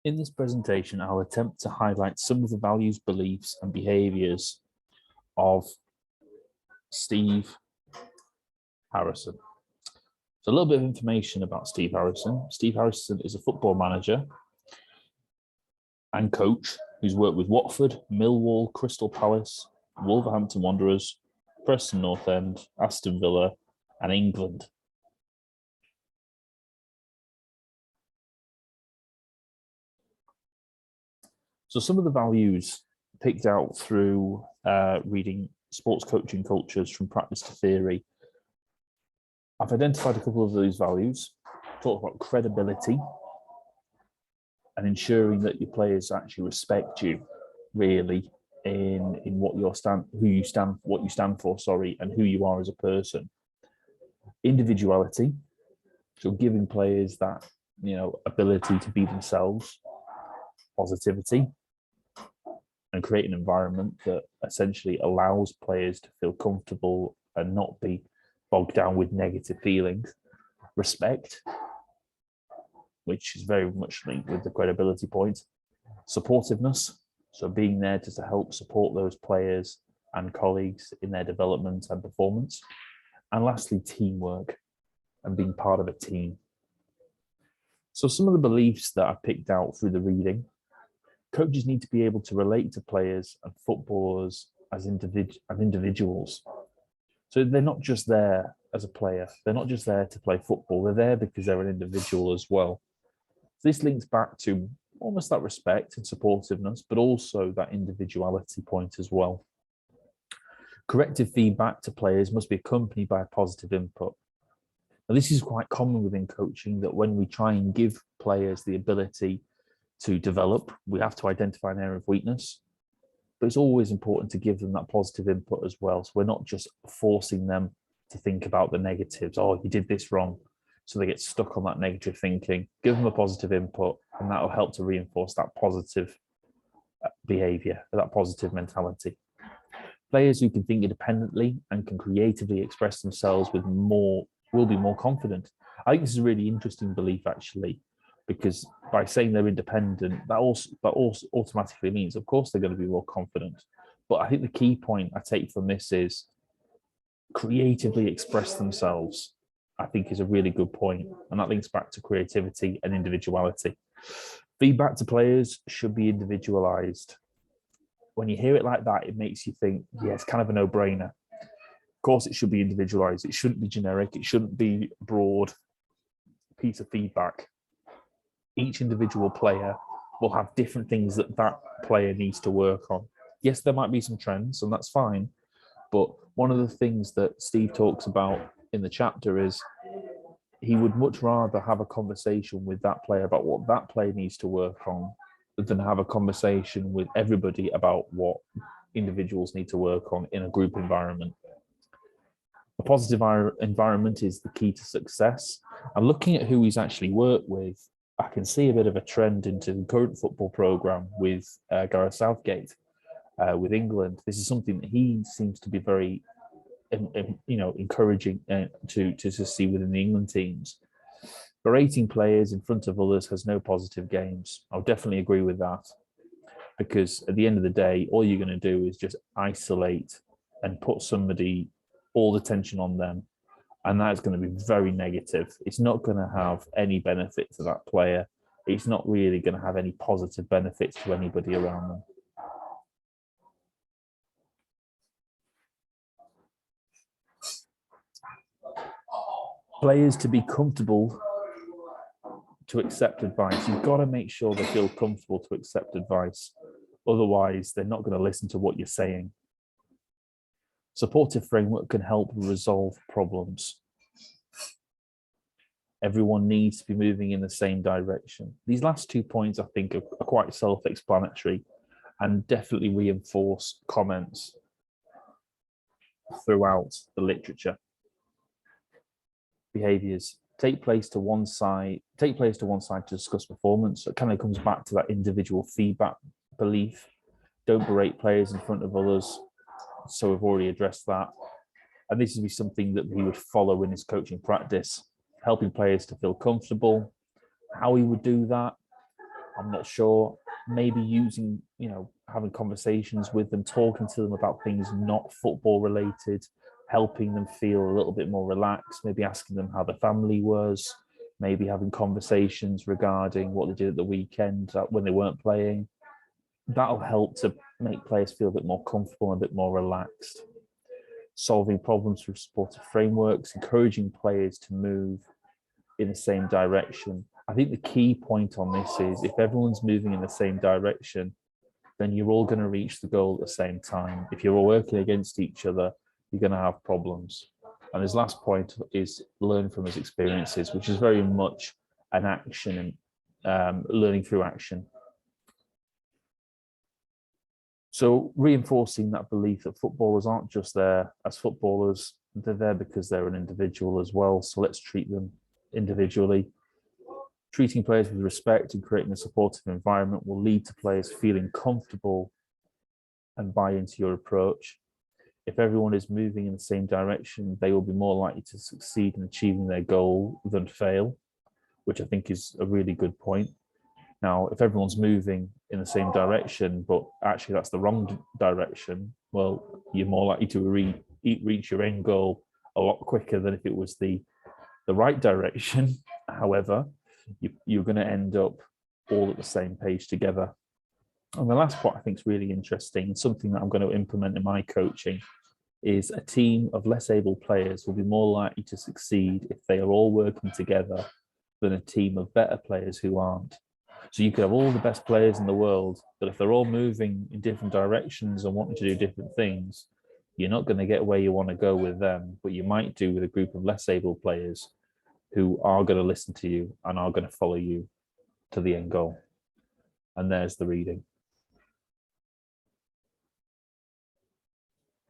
In this presentation, I'll attempt to highlight some of the values, beliefs, and behaviours of Steve Harrison. So a little bit of information about Steve Harrison. Steve Harrison is a football manager and coach who's worked with Watford, Millwall, Crystal Palace, Wolverhampton Wanderers, Preston North End, Aston Villa, and England. So some of the values picked out through reading Sports Coaching Cultures from Practice to Theory. I've identified a couple of those values, talked about credibility and ensuring that your players actually respect you really in what you stand for, and who you are as a person. Individuality, so giving players that ability to be themselves. Positivity, and create an environment that essentially allows players to feel comfortable and not be bogged down with negative feelings. Respect, which is very much linked with the credibility point. Supportiveness, so being there to help support those players and colleagues in their development and performance. And lastly, teamwork and being part of a team. So some of the beliefs that I picked out through the reading: coaches need to be able to relate to players and footballers as individuals. So they're not just there as a player. They're not just there to play football. They're there because they're an individual as well. This links back to almost that respect and supportiveness, but also that individuality point as well. Corrective feedback to players must be accompanied by a positive input. Now, this is quite common within coaching, that when we try and give players the ability to develop, we have to identify an area of weakness, but it's always important to give them that positive input as well. So we're not just forcing them to think about the negatives. Oh, you did this wrong. So they get stuck on that negative thinking. Give them a positive input, and that will help to reinforce that positive behavior, that positive mentality. Players who can think independently and can creatively express themselves will be more confident. I think this is a really interesting belief, actually, because by saying they're independent, that also automatically means, of course, they're going to be more confident. But I think the key point I take from this is creatively express themselves, I think, is a really good point. And that links back to creativity and individuality. Feedback to players should be individualized. When you hear it like that, it makes you think, yeah, it's kind of a no-brainer. Of course, it should be individualized. It shouldn't be generic. It shouldn't be a broad piece of feedback. Each individual player will have different things that player needs to work on. Yes, there might be some trends, and that's fine. But one of the things that Steve talks about in the chapter is he would much rather have a conversation with that player about what that player needs to work on than have a conversation with everybody about what individuals need to work on in a group environment. A positive environment is the key to success. And looking at who he's actually worked with, I can see a bit of a trend into the current football programme with Gareth Southgate with England. This is something that he seems to be very, encouraging to see within the England teams. Berating players in front of others has no positive gains. I'll definitely agree with that, because at the end of the day, all you're going to do is just isolate and put all the tension on them. And that's going to be very negative. It's not going to have any benefit to that player. It's not really going to have any positive benefits to anybody around them. Players to be comfortable to accept advice. You've got to make sure they feel comfortable to accept advice. Otherwise, they're not going to listen to what you're saying. Supportive framework can help resolve problems. Everyone needs to be moving in the same direction. These last 2 points, I think, are quite self-explanatory and definitely reinforce comments throughout the literature. Behaviours. Take players to one side to discuss performance. So it kind of comes back to that individual feedback belief. Don't berate players in front of others. So we've already addressed that. And this would be something that he would follow in his coaching practice, helping players to feel comfortable. How he would do that, I'm not sure. Maybe using, having conversations with them, talking to them about things not football related, helping them feel a little bit more relaxed, maybe asking them how the family was, maybe having conversations regarding what they did at the weekend when they weren't playing. That'll help to make players feel a bit more comfortable and a bit more relaxed. Solving problems through supportive frameworks, encouraging players to move in the same direction. I think the key point on this is if everyone's moving in the same direction, then you're all going to reach the goal at the same time. If you're all working against each other, you're going to have problems. And his last point is learn from his experiences, which is very much an action and learning through action. So reinforcing that belief that footballers aren't just there as footballers, they're there because they're an individual as well. So let's treat them individually. Treating players with respect and creating a supportive environment will lead to players feeling comfortable and buy into your approach. If everyone is moving in the same direction, they will be more likely to succeed in achieving their goal than fail, which I think is a really good point. Now, if everyone's moving in the same direction, but actually that's the wrong direction, well, you're more likely to reach your end goal a lot quicker than if it was the right direction. However, you're going to end up all at the same page together. And the last point I think is really interesting, something that I'm going to implement in my coaching, is a team of less able players will be more likely to succeed if they are all working together than a team of better players who aren't. So you could have all the best players in the world, but if they're all moving in different directions and wanting to do different things, you're not going to get where you want to go with them, but you might do with a group of less able players who are going to listen to you and are going to follow you to the end goal. And there's the reading.